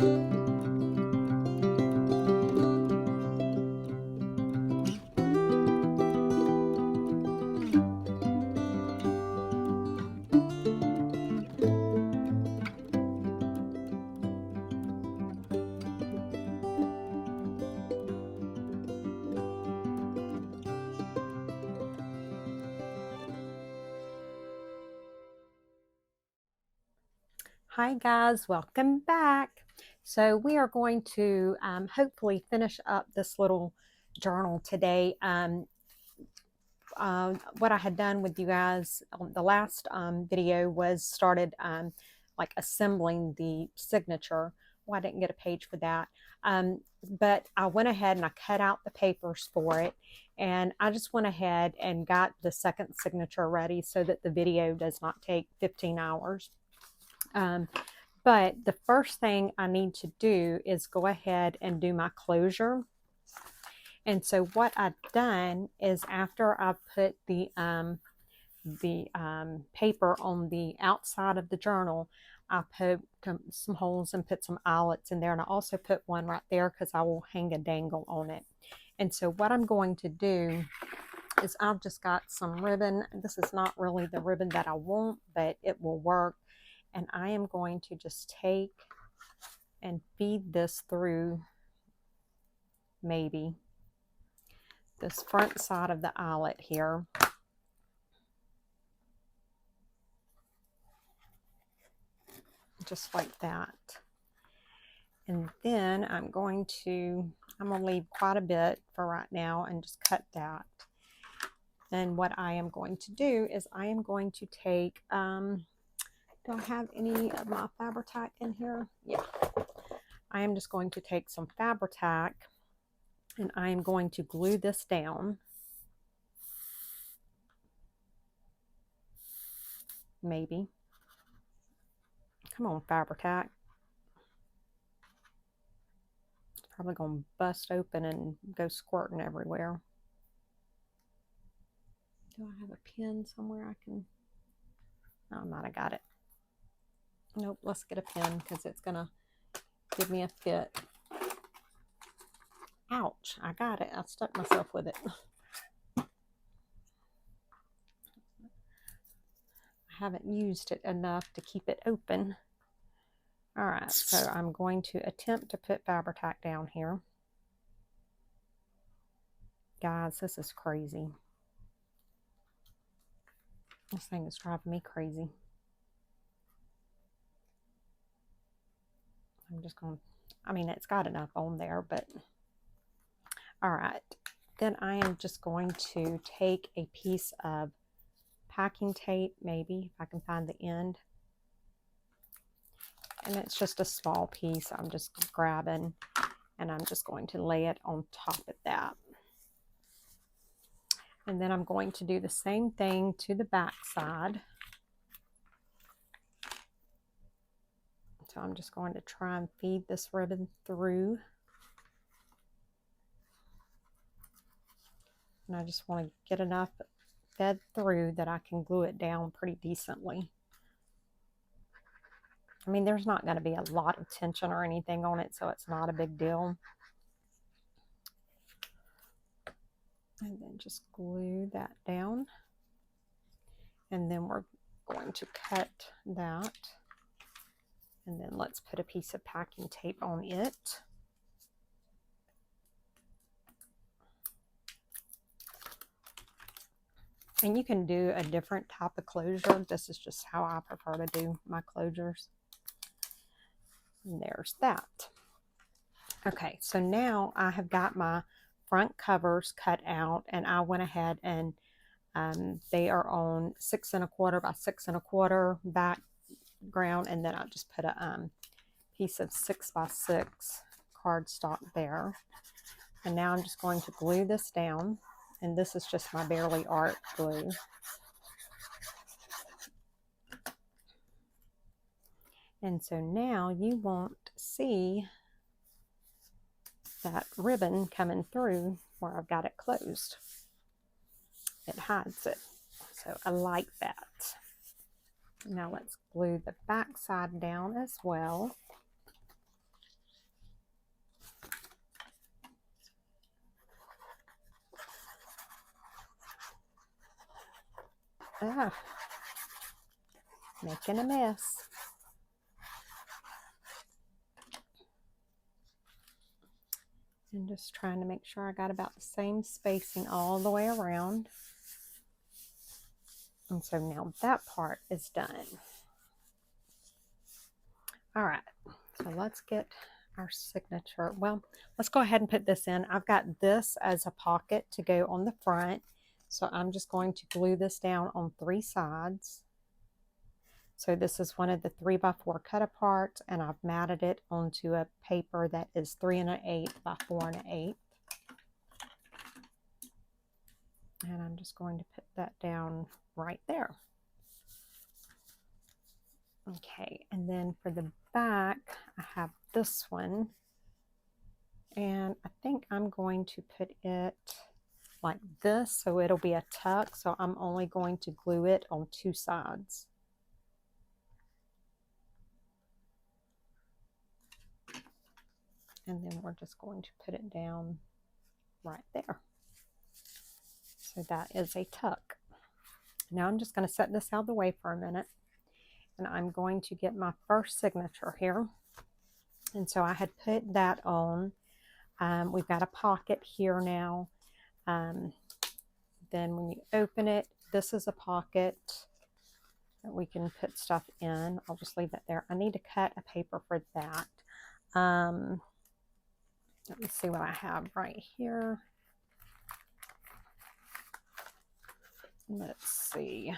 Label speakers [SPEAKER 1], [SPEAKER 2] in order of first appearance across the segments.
[SPEAKER 1] Hi guys, welcome back. So we are going to hopefully finish up this little journal today. What I had done with you guys on the last video was started like assembling the signature. Well, I didn't get a page for that, but I went ahead and I cut out the papers for it, and I just went ahead and got the second signature ready so that the video does not take 15 hours. But the first thing I need to do is go ahead and do my closure. And so what I've done is after I put the paper on the outside of the journal, I put some holes and put some eyelets in there. And I also put one right there because I will hang a dangle on it. And so what I'm going to do is I've just got some ribbon. This is not really the ribbon that I want, but it will work. And I am going to just take and feed this through maybe this front side of the eyelet here. Just like that. And then I'm going to leave quite a bit for right now and just cut that. Then what I am going to do is I am going to take, do I have any of my Fabri-Tac in here? Yeah. I am just going to take some Fabri-Tac and I am going to glue this down. Maybe. Come on, Fabri-Tac. It's probably going to bust open and go squirting everywhere. Do I have a pen somewhere I can? Oh, I might have got it. Nope, let's get a pen because it's going to give me a fit. Ouch, I got it. I stuck myself with it. I haven't used it enough to keep it open. All right, so I'm going to attempt to put Fabri-Tac down here. Guys, this is crazy. This thing is driving me crazy. I'm just going to, I mean, it's got enough on there, but all right. Then I am just going to take a piece of packing tape, maybe, if I can find the end. And it's just a small piece I'm just grabbing, and I'm just going to lay it on top of that. And then I'm going to do the same thing to the back side. So I'm just going to try and feed this ribbon through. And I just want to get enough fed through that I can glue it down pretty decently. I mean, there's not going to be a lot of tension or anything on it, so it's not a big deal. And then just glue that down. And then we're going to cut that. And then let's put a piece of packing tape on it. And you can do a different type of closure. This is just how I prefer to do my closures. And there's that. Okay, so now I have got my front covers cut out, and I went ahead and they are on 6 1/4 by 6 1/4 background, and then I just put a piece of 6 by 6 cardstock there. And now I'm just going to glue this down, and this is just my Barely Art glue. And so now you won't see that ribbon coming through where I've got it closed. It hides it. So I like that. Now let's glue the back side down as well. Ah, making a mess. And just trying to make sure I got about the same spacing all the way around. And so now that part is done. All right, so let's get our signature. Well, let's go ahead and put this in. I've got this as a pocket to go on the front. So I'm just going to glue this down on 3 sides. So this is one of the 3x4 cut apart, and I've matted it onto a paper that is 3 1/8 by 4 1/8. And I'm just going to put that down right there. Okay, and then for the back, I have this one. And I think I'm going to put it like this, so it'll be a tuck. So I'm only going to glue it on 2 sides. And then we're just going to put it down right there. So that is a tuck. Now I'm just going to set this out of the way for a minute. And I'm going to get my first signature here. And so I had put that on. We've got a pocket here now. Then when you open it, this is a pocket that we can put stuff in. I'll just leave that there. I need to cut a paper for that. Let me see what I have right here. Let's see.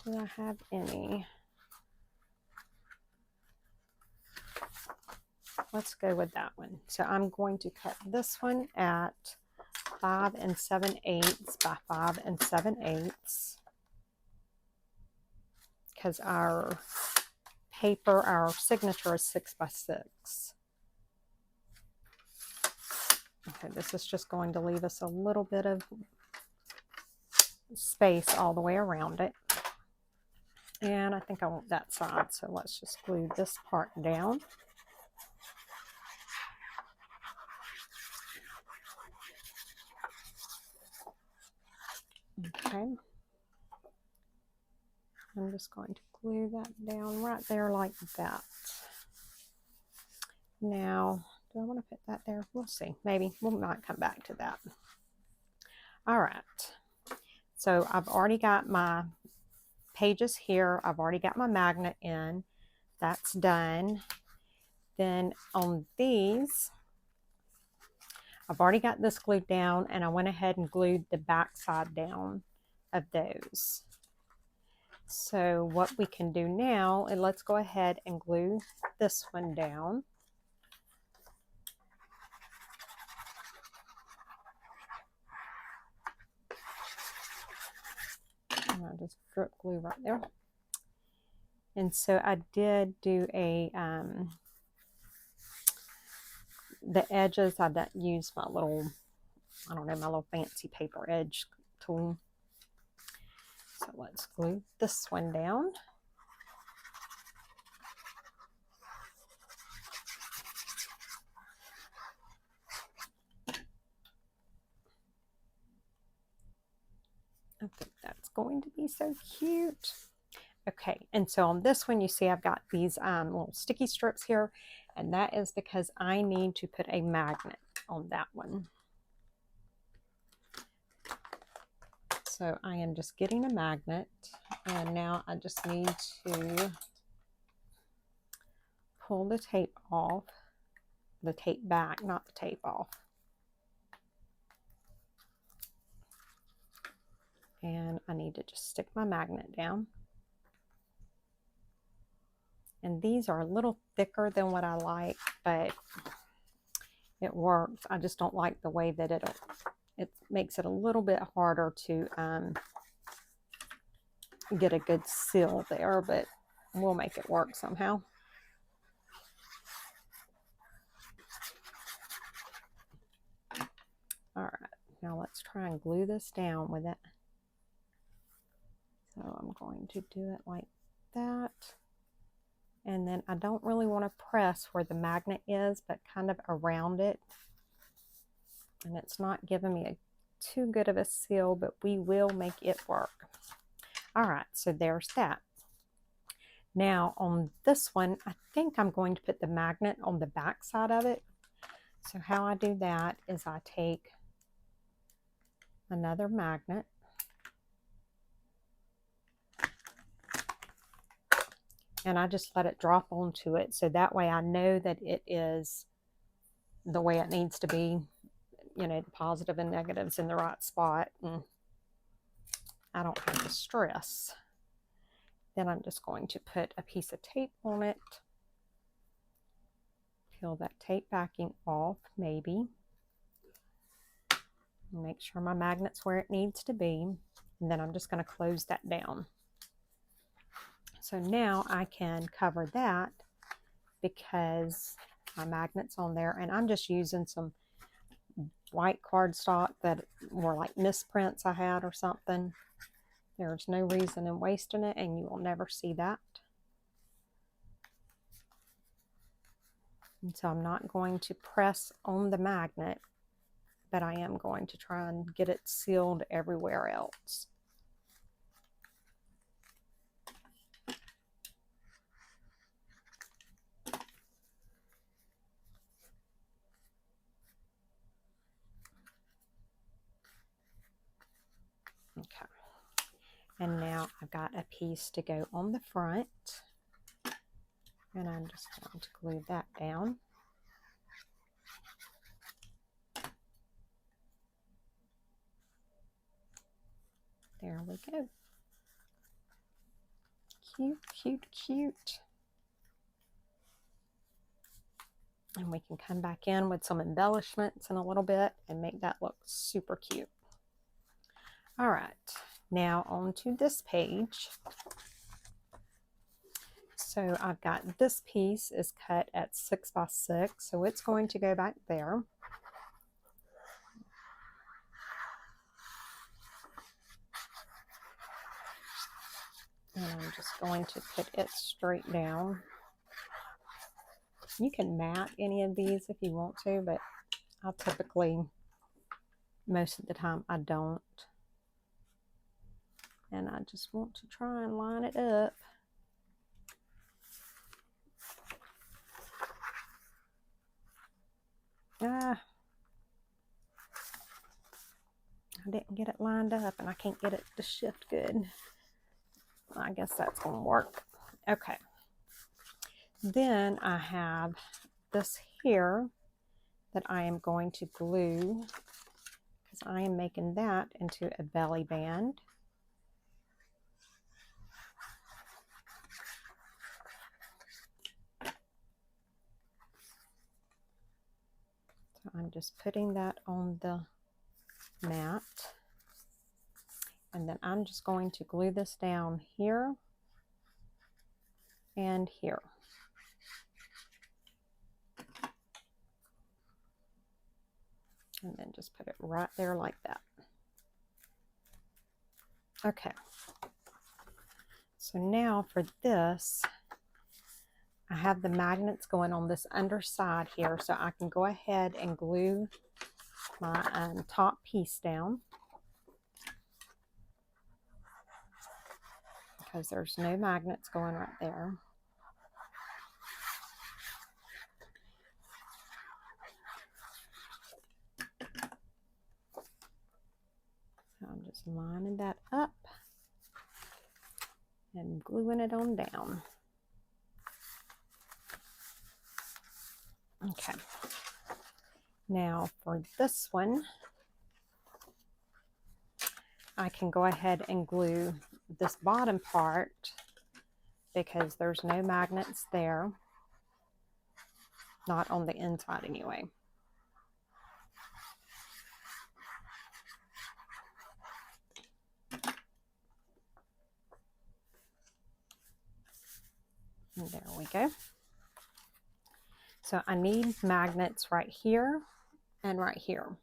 [SPEAKER 1] Do I have any? Let's go with that one. So I'm going to cut this one at 5 7/8 by 5 7/8 because our paper, our signature is 6 by 6. Okay, this is just going to leave us a little bit of space all the way around it. And I think I want that side, so let's just glue this part down. Okay. I'm just going to glue that down right there like that. Now, do I want to put that there? We'll see. Maybe we might come back to that. All right. So I've already got my pages here. I've already got my magnet in. That's done. Then on these, I've already got this glued down, and I went ahead and glued the back side down of those. So what we can do now, and let's go ahead and glue this one down. And I just drip glue right there. And so I did do a, the edges, I didn't use my little, I don't know, my little fancy paper edge tool. So let's glue this one down. I think that's going to be so cute. Okay, and so on this one, you see I've got these little sticky strips here, and that is because I need to put a magnet on that one. So I am just getting a magnet, and now I just need to pull the tape off, the tape back, not the tape off. And I need to just stick my magnet down. And these are a little thicker than what I like, but it works. I just don't like the way that it makes it a little bit harder to get a good seal there, but we'll make it work somehow. All right, now let's try and glue this down with it. So I'm going to do it like that. And then I don't really want to press where the magnet is, but kind of around it. And it's not giving me a too good of a seal, but we will make it work. All right, so there's that. Now on this one, I think I'm going to put the magnet on the back side of it. So how I do that is I take another magnet and I just let it drop onto it. So that way I know that it is the way it needs to be, you know, the positive and negatives in the right spot, and I don't have to stress. Then I'm just going to put a piece of tape on it, peel that tape backing off maybe, make sure my magnet's where it needs to be, and then I'm just going to close that down. So now I can cover that because my magnet's on there, and I'm just using some white cardstock that were like misprints I had or something. There's no reason in wasting it, and you will never see that. And so I'm not going to press on the magnet, but I am going to try and get it sealed everywhere else. Okay. And now I've got a piece to go on the front, and I'm just going to glue that down. There we go. Cute, cute, cute. And we can come back in with some embellishments in a little bit and make that look super cute. All right, now on to this page. So I've got this piece is cut at 6 by 6, so it's going to go back there. And I'm just going to put it straight down. You can mat any of these if you want to, but I typically, most of the time, I don't. And I just want to try and line it up. I didn't get it lined up, and I can't get it to shift good. I guess that's going to work. Okay. Then I have this here that I am going to glue, because I am making that into a belly band. So I'm just putting that on the mat, and then I'm just going to glue this down here and here. And then just put it right there like that. Okay. So now for this, I have the magnets going on this underside here, so I can go ahead and glue my top piece down, because there's no magnets going right there. So I'm just lining that up and gluing it on down. Okay. Now for this one, I can go ahead and glue this bottom part because there's no magnets there. Not on the inside anyway. And there we go. So I need magnets right here and right here.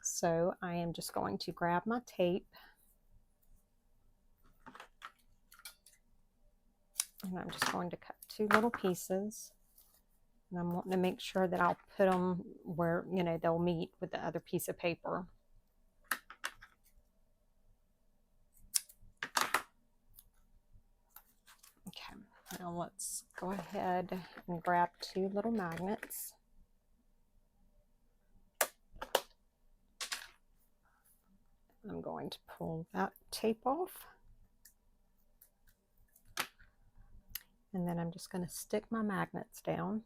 [SPEAKER 1] So I am just going to grab my tape, and I'm just going to cut 2 little pieces. And I'm wanting to make sure that I'll put them where, you know, they'll meet with the other piece of paper. Now let's go ahead and grab 2 little magnets. I'm going to pull that tape off. And then I'm just going to stick my magnets down.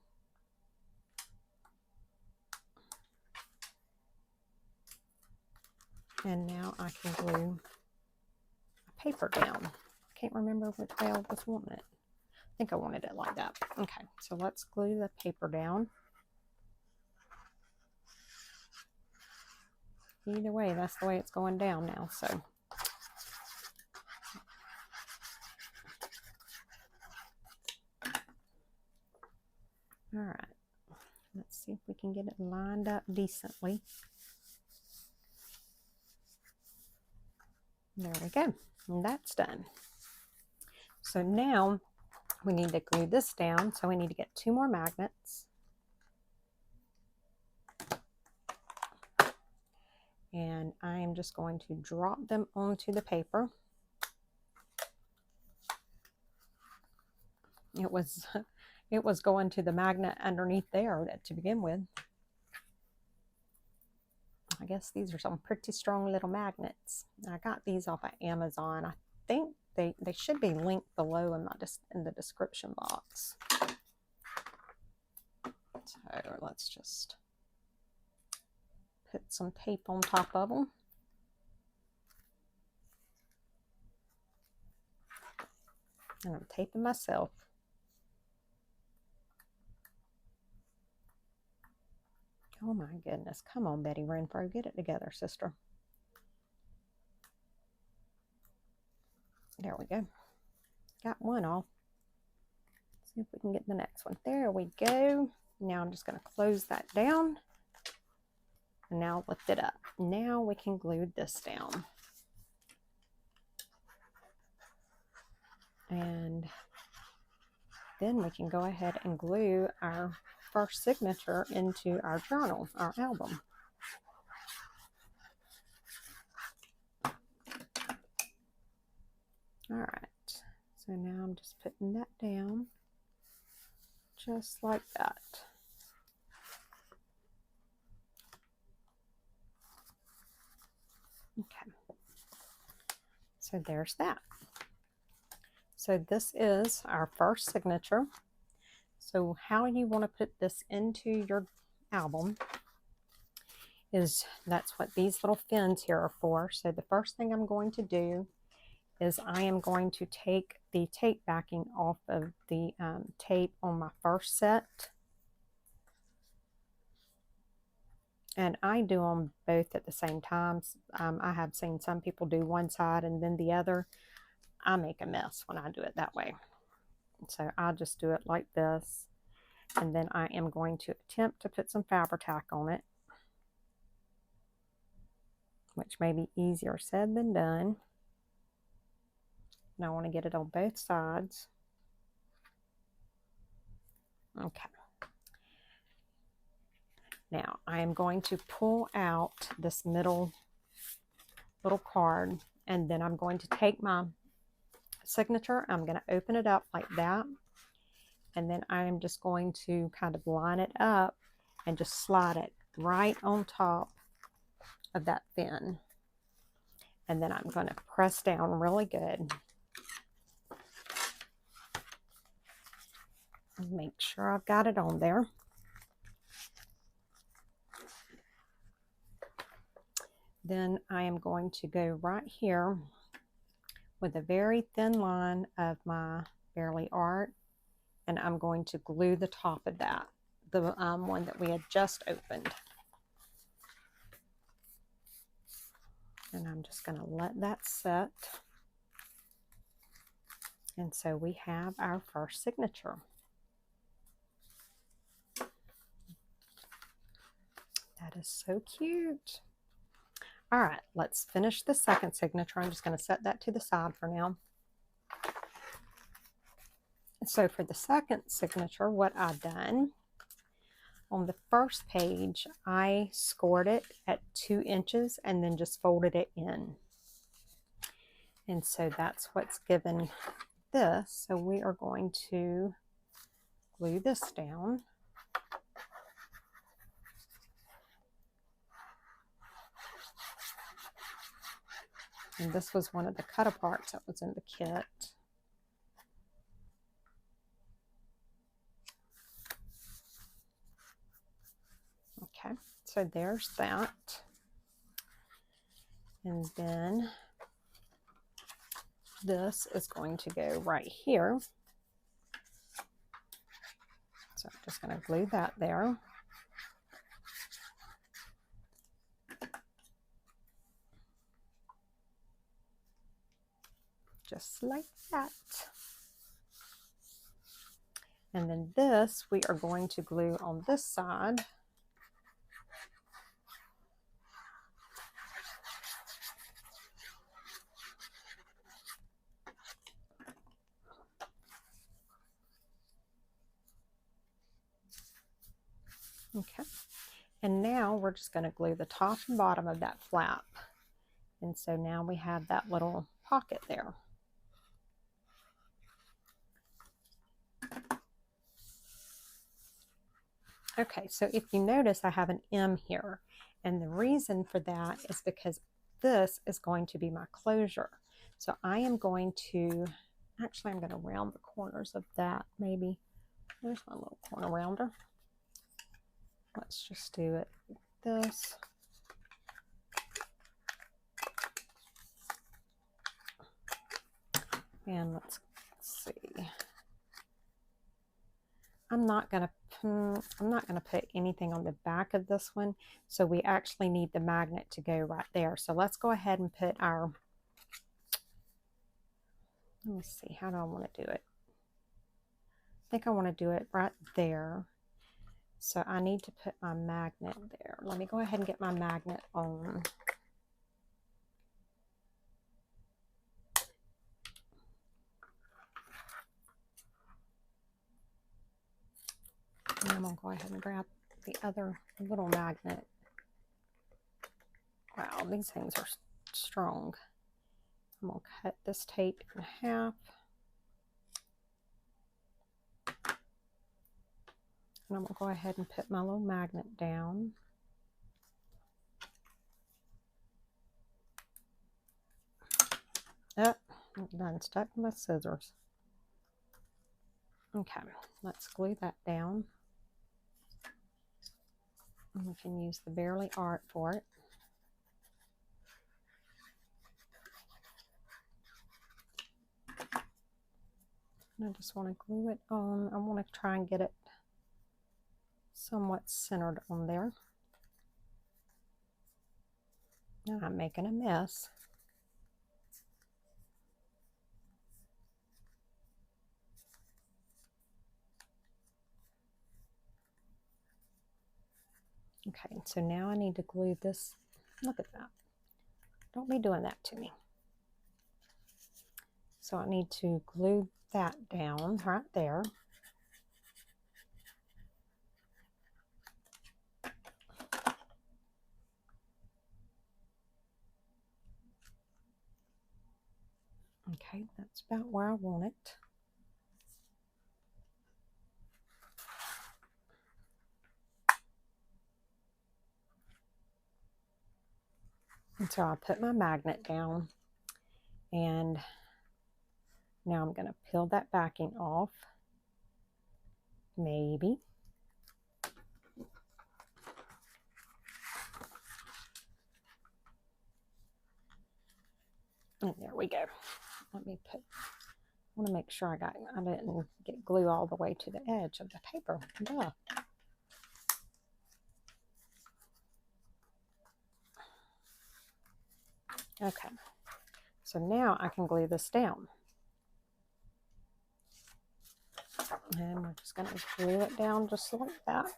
[SPEAKER 1] And now I can glue a paper down. I can't remember which way I was wanting it. I think I wanted it like that. Okay, so let's glue the paper down. Either way, that's the way it's going down now. So all right, let's see if we can get it lined up decently. There we go, and that's done. So now we need to glue this down, so we need to get 2 more magnets. And I am just going to drop them onto the paper. It was going to the magnet underneath there to begin with. I guess these are some pretty strong little magnets. I got these off of Amazon. I think they should be linked below in the description box. So let's just put some tape on top of them. And I'm taping myself. Oh my goodness. Come on, Betty Renfro. Get it together, sister. There we go. Got one off. Let's see if we can get the next one. There we go. Now I'm just going to close that down. And now lift it up. Now we can glue this down. And then we can go ahead and glue our first signature into our journal, our album. All right, so now I'm just putting that down just like that. Okay, so there's that. So this is our first signature. So how you want to put this into your album is that's what these little fins here are for. So the first thing I'm going to do is I am going to take the tape backing off of the tape on my first set. And I do them both at the same time. I have seen some people do one side and then the other. I make a mess when I do it that way. So I just do it like this. And then I am going to attempt to put some Fabri-Tac on it, which may be easier said than done. And I want to get it on both sides. Okay. Now I am going to pull out this middle little card, and then I'm going to take my signature. I'm going to open it up like that. And then I am just going to kind of line it up and just slide it right on top of that fin. And then I'm going to press down really good. And make sure I've got it on there. Then I am going to go right here with a very thin line of my Bearly Art. And I'm going to glue the top of that, the one that we had just opened. And I'm just going to let that set. And so we have our first signature. That is so cute. All right, let's finish the second signature. I'm just going to set that to the side for now. So for the second signature, what I've done, on the first page, I scored it at 2 inches and then just folded it in. And so that's what's given this. So we are going to glue this down. And this was one of the cut aparts that was in the kit. Okay, so there's that. And then this is going to go right here. So I'm just going to glue that there. Just like that. And then this we are going to glue on this side. Okay, and now we're just going to glue the top and bottom of that flap. And so now we have that little pocket there. Okay, so if you notice, I have an M here. And the reason for that is because this is going to be my closure. So I am going to, actually I'm going to round the corners of that maybe. There's my little corner rounder. Let's just do it like this. And let's see. I'm not gonna put anything on the back of this one, so we actually need the magnet to go right there. So let's go ahead and put our, let me see, how do I want to do it? I think I want to do it right there. So I need to put my magnet there. Let me go ahead and get my magnet on. And I'm going to go ahead and grab the other little magnet. Wow, these things are strong. I'm going to cut this tape in half. And I'm going to go ahead and put my little magnet down. Oh, I'm done stuck my scissors. Okay, let's glue that down. And we can use the Barely Art for it. And I just want to glue it on. I want to try and get it somewhat centered on there. Now I'm making a mess. Okay, so now I need to glue this. Look at that. Don't be doing that to me. So I need to glue that down right there. Okay, that's about where I want it. And so I put my magnet down, and now I'm going to peel that backing off. Maybe. And there we go. Let me put, I want to make sure I didn't get glue all the way to the edge of the paper. Duh. Okay, so now I can glue this down. And we're just going to glue it down just like that.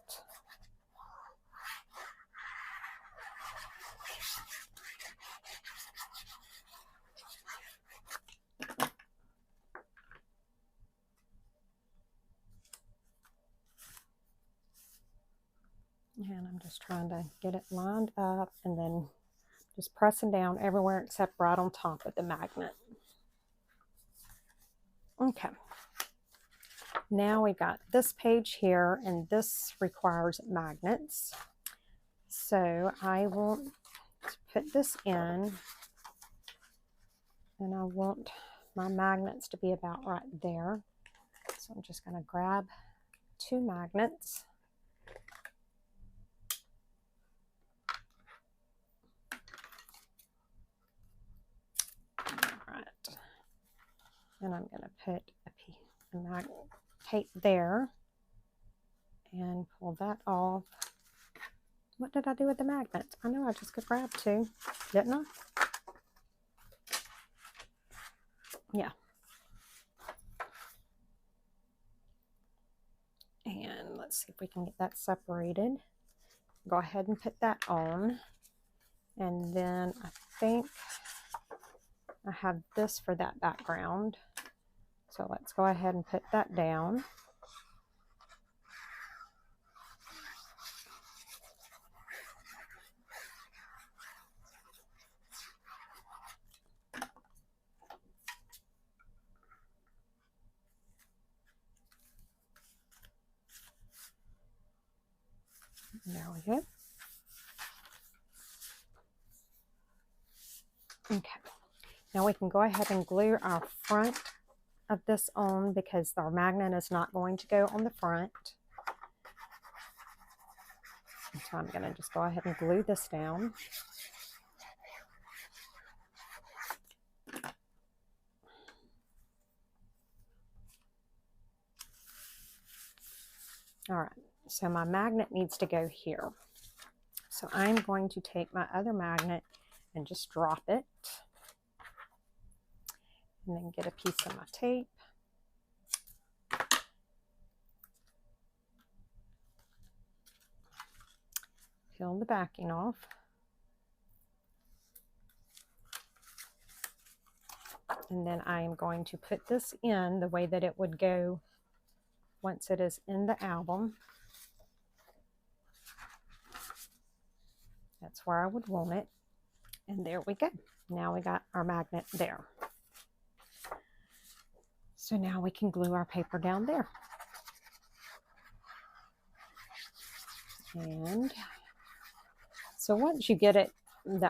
[SPEAKER 1] And I'm just trying to get it lined up and then just pressing down everywhere except right on top of the magnet. Okay. Now we got this page here, and this requires magnets. So I will put this in, and I want my magnets to be about right there. So I'm just going to grab 2 magnets. All right. And I'm going to put a magnet tape there and pull that off. What did I do with the magnets? I know I just could grab 2, didn't I? Yeah. And let's see if we can get that separated. Go ahead and put that on. And then I think I have this for that background. So let's go ahead and put that down. There we go. Okay. Now we can go ahead and glue our front of this on, because our magnet is not going to go on the front. So I'm going to just go ahead and glue this down. All right, so my magnet needs to go here. So I'm going to take my other magnet and just drop it. And then get a piece of my tape. Peel the backing off. And then I am going to put this in the way that it would go once it is in the album. That's where I would want it. And there we go. Now we got our magnet there. So now we can glue our paper down there. And so once you get it,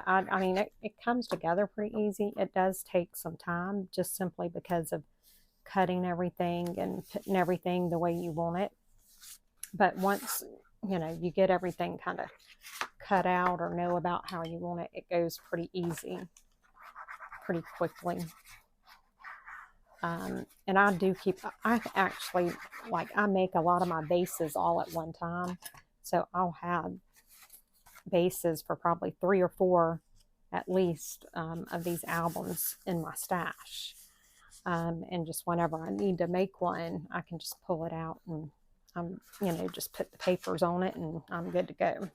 [SPEAKER 1] I mean, it comes together pretty easy. It does take some time, just simply because of cutting everything and putting everything the way you want it. But once, you know, you get everything kind of cut out or know about how you want it, it goes pretty easy, pretty quickly. And I actually, like, I make a lot of my bases all at one time. So I'll have bases for probably 3 or 4 at least of these albums in my stash. And just whenever I need to make one, I can just pull it out and you know, just put the papers on it and I'm good to go.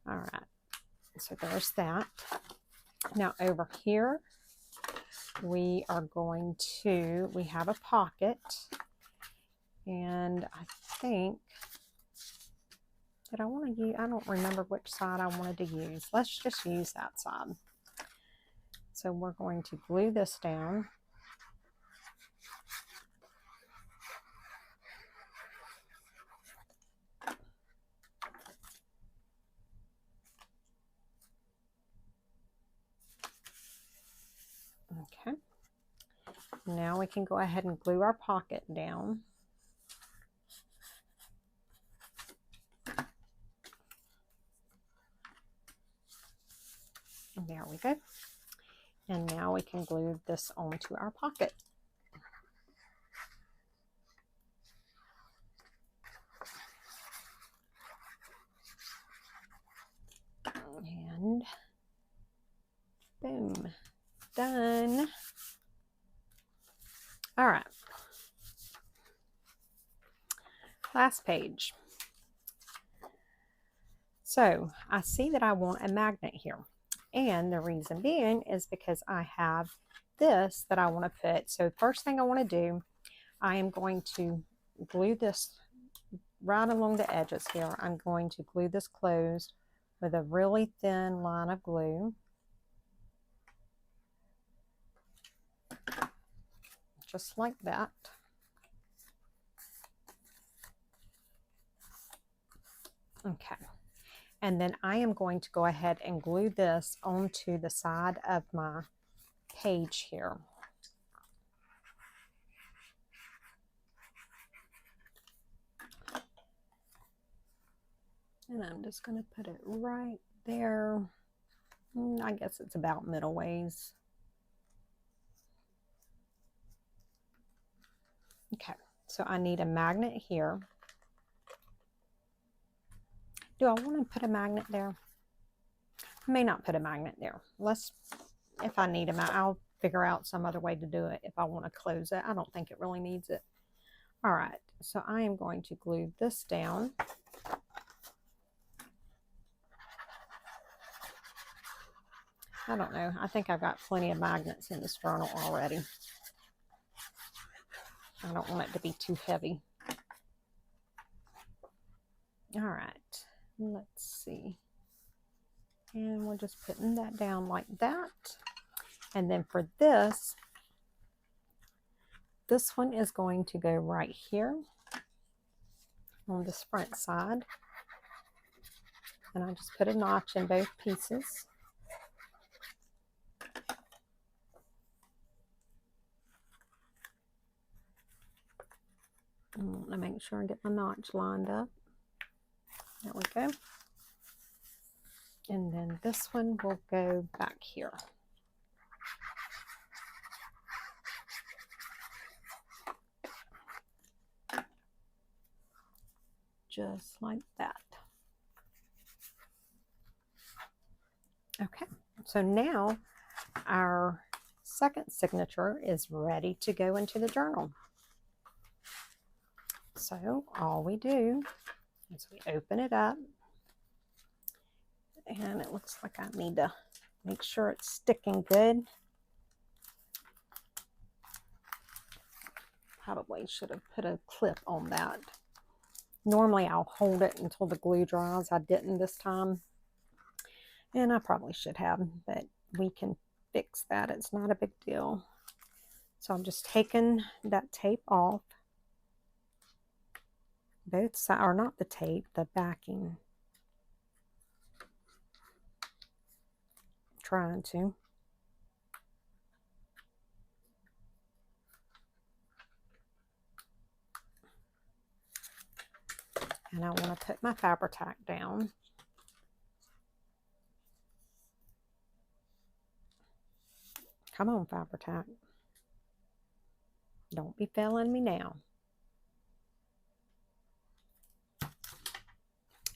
[SPEAKER 1] All right, so there's that. Now over here, we have a pocket, and I think that I don't remember which side I wanted to use. Let's just use that side. So we're going to glue this down. Okay. Now we can go ahead and glue our pocket down. There we go. And now we can glue this onto our pocket. And boom, done. All right. Last page. So I see that I want a magnet here. And the reason being is because I have this that I want to put. So first thing I want to do, I am going to glue this right along the edges here. I'm going to glue this closed with a really thin line of glue. just like that. Okay. And then I am going to go ahead and glue this onto the side of my page here. And I'm just going to put it right there. I guess it's about middle ways. Okay, so I need a magnet here. Do I want to put a magnet there? I may not put a magnet there. If I need them, I'll figure out some other way to do it if I want to close it. I don't think it really needs it. All right, so I am going to glue this down. I don't know. I think I've got plenty of magnets in this journal already. I don't want it to be too heavy. All right, let's see. And we're just putting that down like that. And then for this one is going to go right here on this front side. And I just put a notch in both pieces. I want to make sure I get my notch lined up. There we go. And then this one will go back here. Just like that. Okay, so now our second signature is ready to go into the journal. So all we do is we open it up, and it looks like I need to make sure it's sticking good. Probably should have put a clip on that. Normally I'll hold it until the glue dries. I didn't this time, and I probably should have, but we can fix that. It's not a big deal. So I'm just taking that tape off. Both sides, or not the tape, the backing. Trying to. And I want to put my Fabri-Tac down. Come on, Fabri-Tac. Don't be failing me now.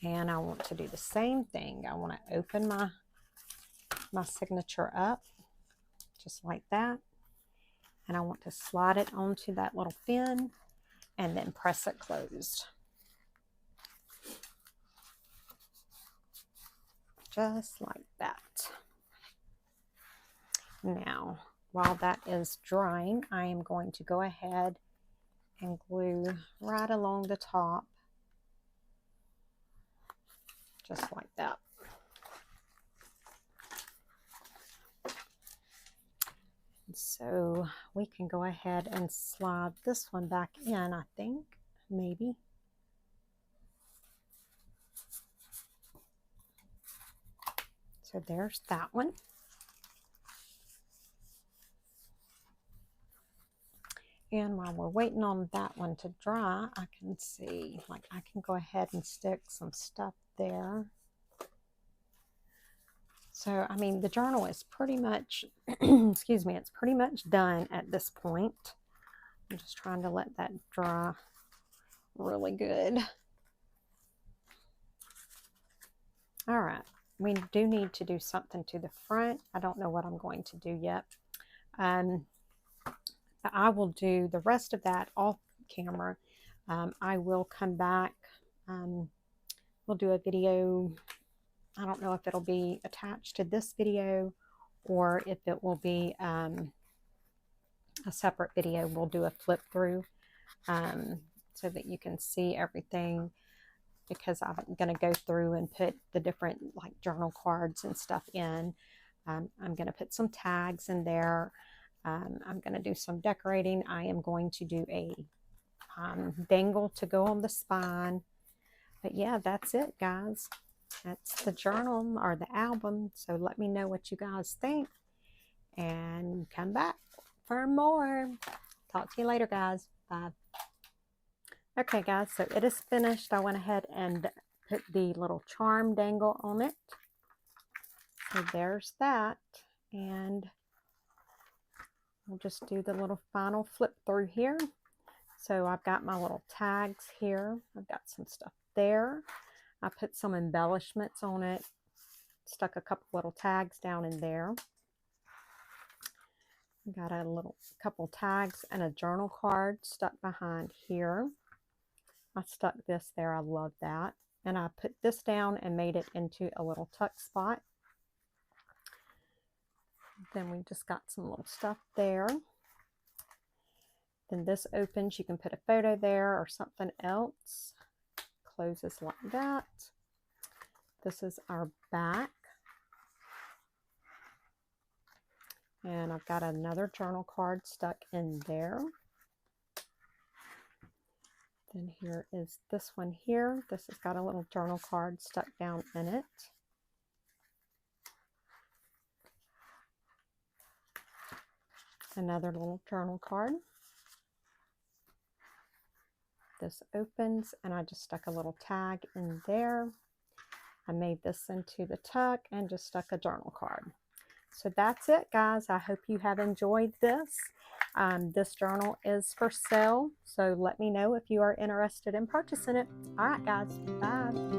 [SPEAKER 1] And I want to do the same thing. I want to open my signature up, just like that. And I want to slide it onto that little fin and then press it closed. Just like that. Now, while that is drying, I am going to go ahead and glue right along the top, just like that. So we can go ahead and slide this one back in, I think, maybe. So there's that one. And while we're waiting on that one to dry, I can see, like, I can go ahead and stick some stuff there. So, I mean, the journal is pretty much, excuse me, it's pretty much done at this point. I'm just trying to let that dry really good. All right, we do need to do something to the front. I don't know what I'm going to do yet. I will do the rest of that off camera. I will come back. We'll do a video. I don't know if it'll be attached to this video or if it will be a separate video. We'll do a flip through so that you can see everything, because I'm going to go through and put the different, like, journal cards and stuff in. I'm going to put some tags in there. I'm going to do some decorating. I am going to do a dangle to go on the spine. But yeah, that's it, guys. That's the journal or the album. So let me know what you guys think and come back for more. Talk to you later, guys. Bye. Okay, guys, so it is finished. I went ahead and put the little charm dangle on it. So there's that. And we'll just do the little final flip through here. So I've got my little tags here. I've got some stuff there. I put some embellishments on it. Stuck a couple little tags down in there. Got a couple tags and a journal card stuck behind here. I stuck this there. I love that. And I put this down and made it into a little tuck spot. Then we just got some little stuff there. Then this opens. You can put a photo there or something else. Closes like that. This is our back. And I've got another journal card stuck in there. Then here is this one here. This has got a little journal card stuck down in it. Another little journal card. This opens and I just stuck a little tag in there. I made this into the tuck and just stuck a journal card. So that's it, guys. I hope you have enjoyed this. This journal is for sale, so let me know if you are interested in purchasing it. All right, guys. Bye.